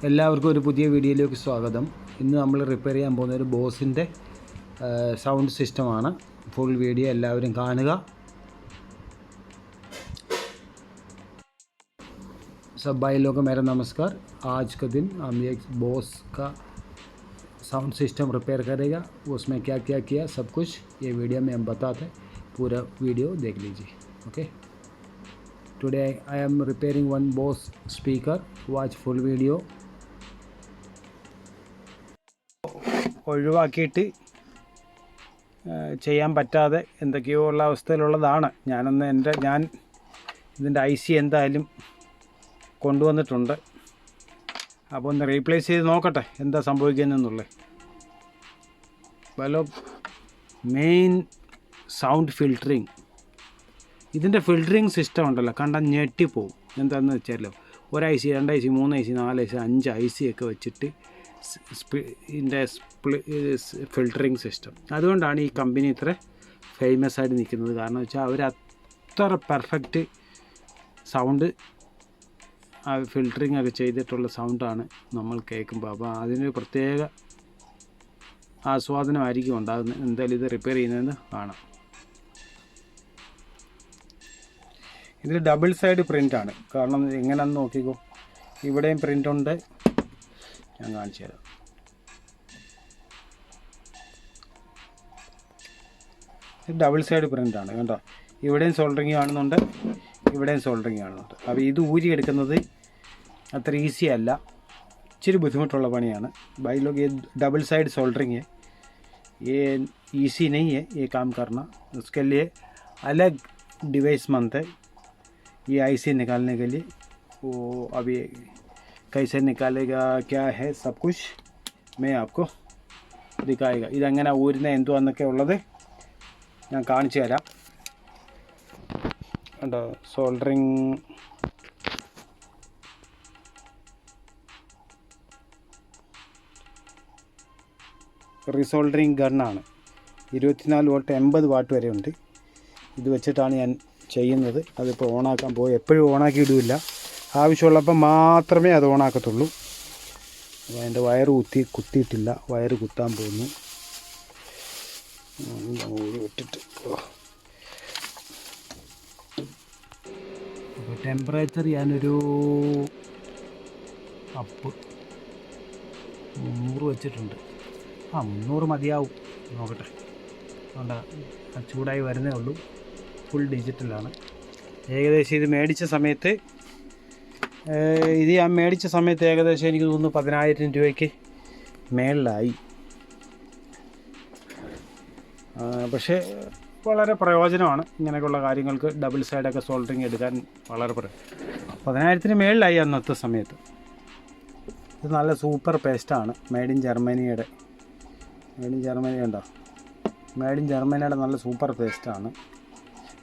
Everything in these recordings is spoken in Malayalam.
എല്ലാവർക്കും ഒരു പുതിയ വീഡിയോയിലേക്ക് സ്വാഗതം. ഇന്ന് നമ്മൾ റിപ്പയർ ചെയ്യാൻ പോകുന്ന ഒരു ബോസിൻ്റെ സൗണ്ട് സിസ്റ്റമാണ്. ഫുൾ വീഡിയോ എല്ലാവരും കാണുക. सब भाई लोगों को मेरा नमस्कार. आज का दिन हम एक बॉस का साउंड सिस्टम रिपेयर करेगा. उसमें क्या क्या किया सब कुछ ये वीडियो में हम बताते हैं. पूरा वीडियो देख लीजिए. Okay. Today I am repairing one boss speaker. Watch full video. ഒഴിവാക്കിയിട്ട് ചെയ്യാൻ പറ്റാതെ എന്തൊക്കെയോ ഉള്ള അവസ്ഥയിലുള്ളതാണ്. ഞാൻ ഇതിൻ്റെ IC എന്തായാലും കൊണ്ടുവന്നിട്ടുണ്ട്. അപ്പോൾ ഒന്ന് റീപ്ലേസ് ചെയ്ത് നോക്കട്ടെ എന്താ സംഭവിക്കുന്നതെന്നുള്ളത്. വല്ല മെയിൻ സൗണ്ട് ഫിൽറ്ററിങ്, ഇതിൻ്റെ ഫിൽറ്ററിങ് സിസ്റ്റം ഉണ്ടല്ലോ, കണ്ടാൽ ഞെട്ടിപ്പോവും. എന്താണെന്ന് വെച്ചാലോ, ഒരു IC 2 IC 3 IC 4 IC 5 IC ഒക്കെ വെച്ചിട്ട് ഇതിൻ്റെ ഫിൽറ്ററിങ് സിസ്റ്റം. അതുകൊണ്ടാണ് ഈ കമ്പനി ഇത്ര ഫേമസ് ആയിട്ട് നിൽക്കുന്നത്. കാരണം വെച്ചാൽ അവർ അത്ര പെർഫെക്റ്റ് സൗണ്ട് ഫിൽറ്ററിങ് ഒക്കെ ചെയ്തിട്ടുള്ള സൗണ്ടാണ് നമ്മൾ കേൾക്കുമ്പോൾ. അപ്പോൾ അതിന് പ്രത്യേക ആസ്വാദനമായിരിക്കും ഉണ്ടാകുന്നത്. എന്തായാലും ഇത് റിപ്പയർ ചെയ്യുന്നതെന്ന് കാണാം. ഇത് ഡബിൾ സൈഡ് പ്രിൻ്റാണ്. കാരണം എങ്ങനെയാണെന്ന് നോക്കിക്കോ, ഇവിടെയും പ്രിൻ്റുണ്ട്. ഞാൻ കാണിച്ചു തരാം. ഇത് ഡബിൾ സൈഡ് പ്രിൻ്റാണ്. കണ്ടോ, ഇവിടെയും സോൾഡറിങ് കാണുന്നുണ്ട്, ഇവിടെയും സോൾഡറിങ് കാണുന്നുണ്ട്. അപ്പോൾ ഇത് ഊരിയെടുക്കുന്നത് അത്ര ഈസി അല്ല, ഇച്ചിരി ബുദ്ധിമുട്ടുള്ള പണിയാണ്. भाई लोग ये डबल साइड सोल्डरिंग है, ये ईजी नहीं है ये काम करना. उसके लिए अलग डिवाइस मांगता है ये IC निकालने के लिए. वो अभी कैसे निकालेगा क्या है सब कुछ मैं आपको दिखाएगा. ഇതെങ്ങനെ ഊരുന്ന എന്തുവാന്നൊക്കെ ഉള്ളത് ഞാൻ കാണിച്ചു തരാം. കണ്ടോ, സോൾഡറിങ് റീസോൾഡറിങ് ഗണ്ണാണ്. 24 വോൾട്ട് 80 വാട്ട് വരെ ഉണ്ട്. ഇത് വെച്ചിട്ടാണ് ഞാൻ ചെയ്യുന്നത്. അതിപ്പോൾ ഓണാക്കാൻ പോയി, എപ്പോഴും ഓണാക്കി ഇടില്ല, ആവശ്യമുള്ളപ്പോൾ മാത്രമേ അത് ഓണാക്കത്തുള്ളൂ. അപ്പോൾ അതിൻ്റെ വയറ് കുത്തിയിട്ടില്ല, വയറ് കുത്താൻ പോകുന്നു. വിട്ടിട്ട് അപ്പോൾ ടെമ്പറേച്ചർ ഞാനൊരു അപ്പ് 300 വെച്ചിട്ടുണ്ട്. 300 മതിയാവും, നോക്കട്ടെ. അതുകൊണ്ട് ചൂടായി വരുന്നേ ഉള്ളൂ. ഫുൾ ഡിജിറ്റലാണ്. ഏകദേശം ഇത് മേടിച്ച സമയത്ത് ഞാൻ മേടിച്ച സമയത്ത് ഏകദേശം എനിക്ക് തോന്നുന്നു 10,000 രൂപയ്ക്ക് മേളിലായി. പക്ഷേ വളരെ പ്രയോജനമാണ് ഇങ്ങനെയൊക്കെയുള്ള കാര്യങ്ങൾക്ക്. ഡബിൾ സൈഡൊക്കെ സോൾഡറിങ് എടുക്കാൻ വളരെ 10,000 മേളിലായി അന്നത്തെ സമയത്ത്. ഇത് നല്ല സൂപ്പർ പേസ്റ്റാണ്. മെയ്ഡ് ഇൻ ജർമ്മനിയുടെ ഉണ്ടോ, മെയ്ഡ് ഇൻ ജർമ്മനിയുടെ നല്ല സൂപ്പർ പേസ്റ്റാണ്.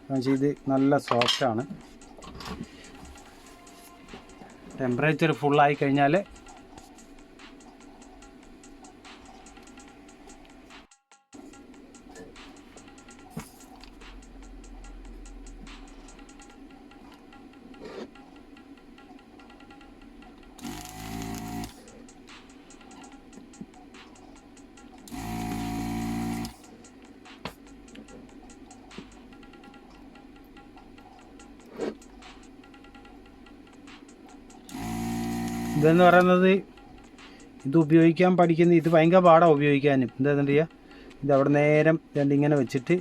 എന്നുവെച്ചാൽ ഇത് നല്ല സോഫ്റ്റാണ്. ടെമ്പറേച്ചർ ഫുള്ളായി കഴിഞ്ഞാൽ ഇതെന്ന് പറയുന്നത്, ഇത് ഉപയോഗിക്കാൻ പഠിക്കുന്ന, ഇത് ഭയങ്കര പാടാണ് ഉപയോഗിക്കാനും. എന്താണെന്ന് പറയുക, ഇത് അവിടെ നേരം ഇങ്ങനെ വെച്ചിട്ട്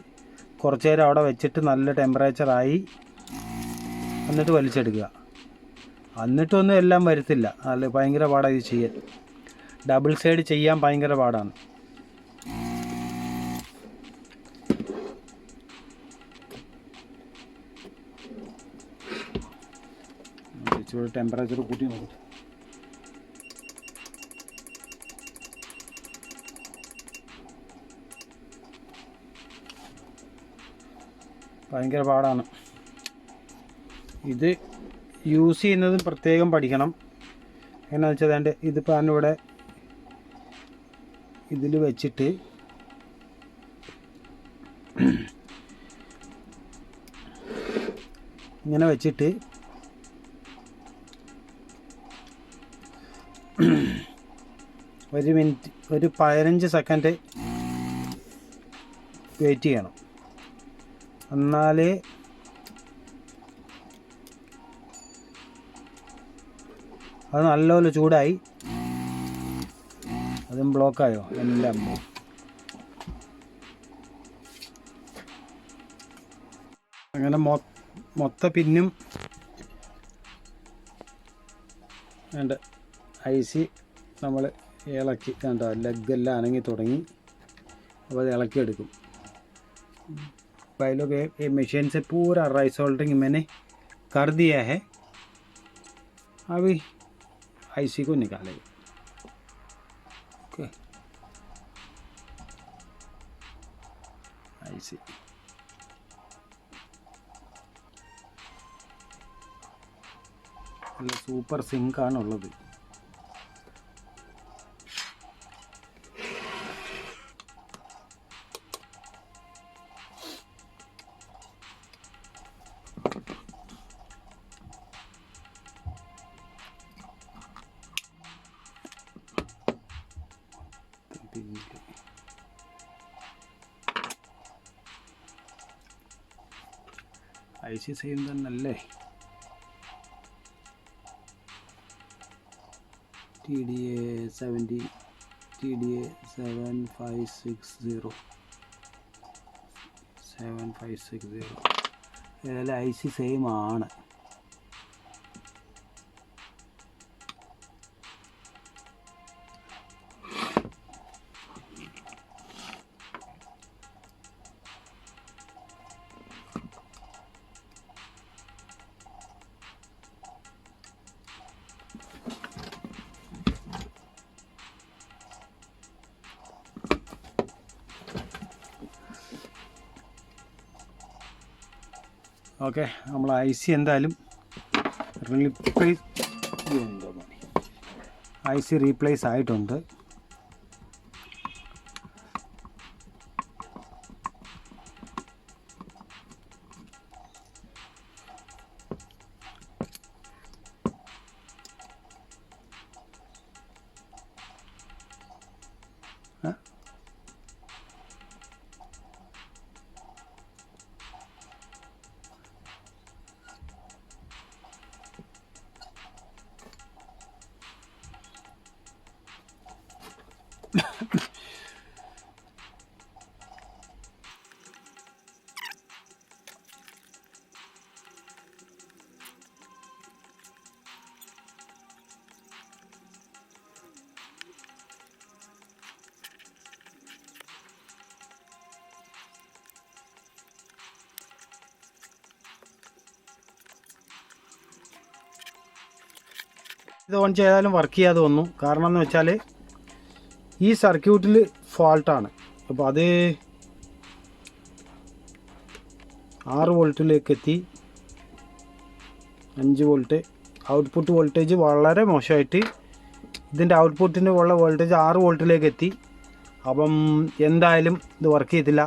കുറച്ച് നേരം അവിടെ വെച്ചിട്ട് നല്ല ടെമ്പറേച്ചറായി എന്നിട്ട് വലിച്ചെടുക്കുക. എന്നിട്ടൊന്നും എല്ലാം വരത്തില്ല, നല്ല ഭയങ്കര പാടാണ് ഇത് ചെയ്യാൻ. ഡബിൾ സൈഡ് ചെയ്യാൻ ഭയങ്കര പാടാണ്. ടെമ്പറേച്ചർ കൂട്ടി നോക്കും. ഭയങ്കര പാടാണ്. ഇത് യൂസ് ചെയ്യുന്നതും പ്രത്യേകം പഠിക്കണം. എന്നാന്ന് വെച്ചാൽ അതിൻ്റെ ഇതിപ്പോൾ ഞാനിവിടെ ഇതിൽ വെച്ചിട്ട് ഇങ്ങനെ വെച്ചിട്ട് ഒരു മിനിറ്റ്, ഒരു 15 സെക്കൻഡ് വെയിറ്റ് ചെയ്യണം. എന്നാലേ അത് നല്ലപോലെ ചൂടായി. അതും ബ്ലോക്കായോ എൻ്റെ അമ്മ. അങ്ങനെ പിന്നും വേണ്ട ഐസി നമ്മൾ ഇളക്കി കണ്ടോ, ലെഗെല്ലാം അനങ്ങി തുടങ്ങി. അപ്പോൾ അത് ഇളക്കിയെടുക്കും. भाई लोग ये मशीन से पूरा राइस सोल्डरिंग मैंने कर दिया है. अभी आईसी को निकालेंगे. ओके, आईसी നല്ല സൂപ്പർ സിങ്കാണുള്ളത്. ഐസി സെയിം തന്നെയല്ലേ? TDA 70, TDA 7560 ഏതായാലും ഐസി സെയിം ആണ്. ഓക്കെ, നമ്മൾ ഐസി എന്തായാലും റീപ്ലേസ് ആയിട്ടുണ്ട്. ഇത് ഓൺ ചെയ്താലും വർക്ക് ചെയ്യാതെ വന്നു. കാരണം എന്ന് വെച്ചാൽ ഈ സർക്യൂട്ടിൽ ഫോൾട്ടാണ്. അപ്പോൾ അത് 6 വോൾട്ടിലേക്ക് എത്തി. 5 വോൾട്ട് ഔട്ട്പുട്ട് വോൾട്ടേജ് വളരെ മോശമായിട്ട് ഇതിൻ്റെ ഔട്ട്പുട്ടിന് ഉള്ള വോൾട്ടേജ് 6 വോൾട്ടിലേക്ക് എത്തി. അപ്പം എന്തായാലും ഇത് വർക്ക് ചെയ്തില്ല.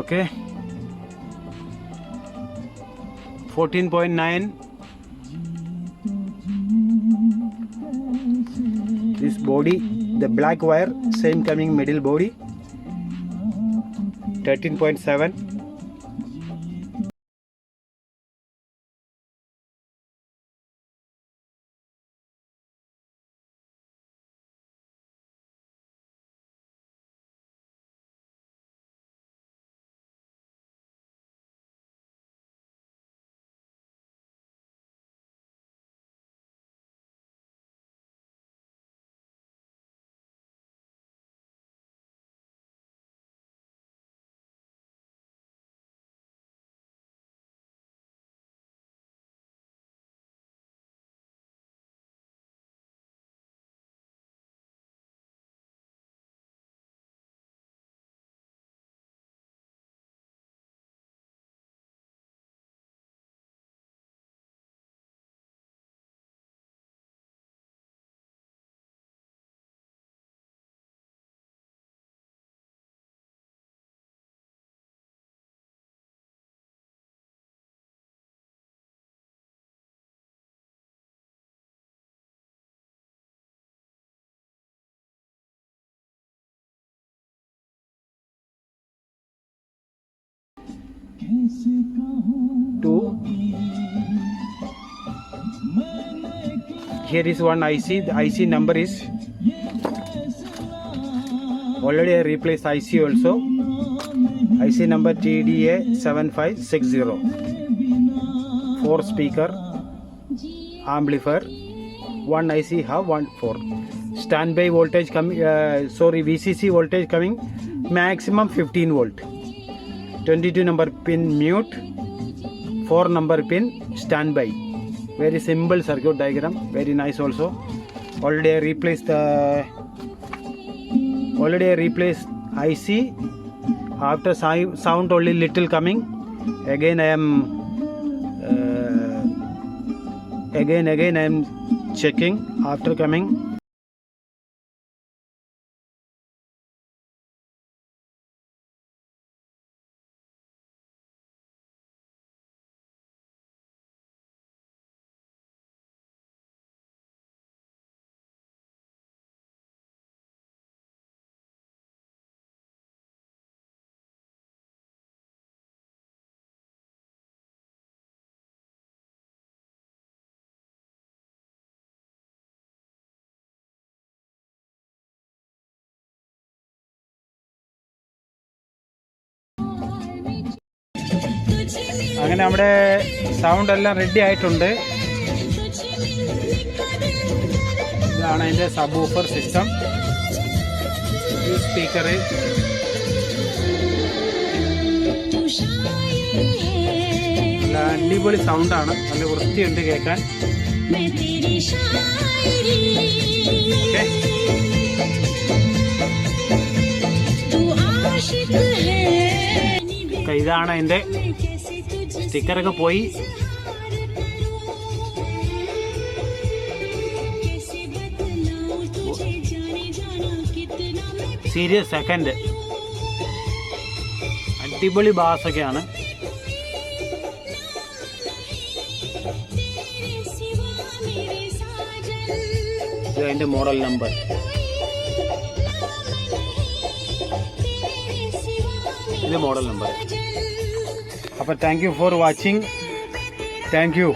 Okay, 14.9. This body, the black wire, same coming middle body, 13.7. 2. Here is one IC. The IC number is already I replaced IC also. IC number TDA 7560. 4 speaker amplifier. One IC have 4. Standby voltage coming. VCC voltage coming maximum 15 volt. 22 number pin mute. 4 number pin standby. Very simple circuit diagram. Very nice also. Already I replaced IC. After sound only little coming. Again I am again I am checking after coming. അങ്ങനെ നമ്മുടെ സൗണ്ട് എല്ലാം റെഡി ആയിട്ടുണ്ട്. ഇതാണ് അതിൻ്റെ സബ് വൂഫർ സിസ്റ്റം. ഈ സ്പീക്കർ നല്ല അടിപൊളി സൗണ്ടാണ്. നല്ല വൃത്തിയുണ്ട് കേൾക്കാൻ. ഓക്കെ, ഇതാണ് അതിൻ്റെ സ്റ്റിക്കറൊക്കെ പോയി. സീരിയസ് സെക്കൻഡ് അടിപൊളി ബാസൊക്കെയാണ്. ഇത് അതിൻ്റെ മോഡൽ നമ്പർ. ഇത് മോഡൽ നമ്പർ. അപ്പോൾ thank you for watching. Thank you.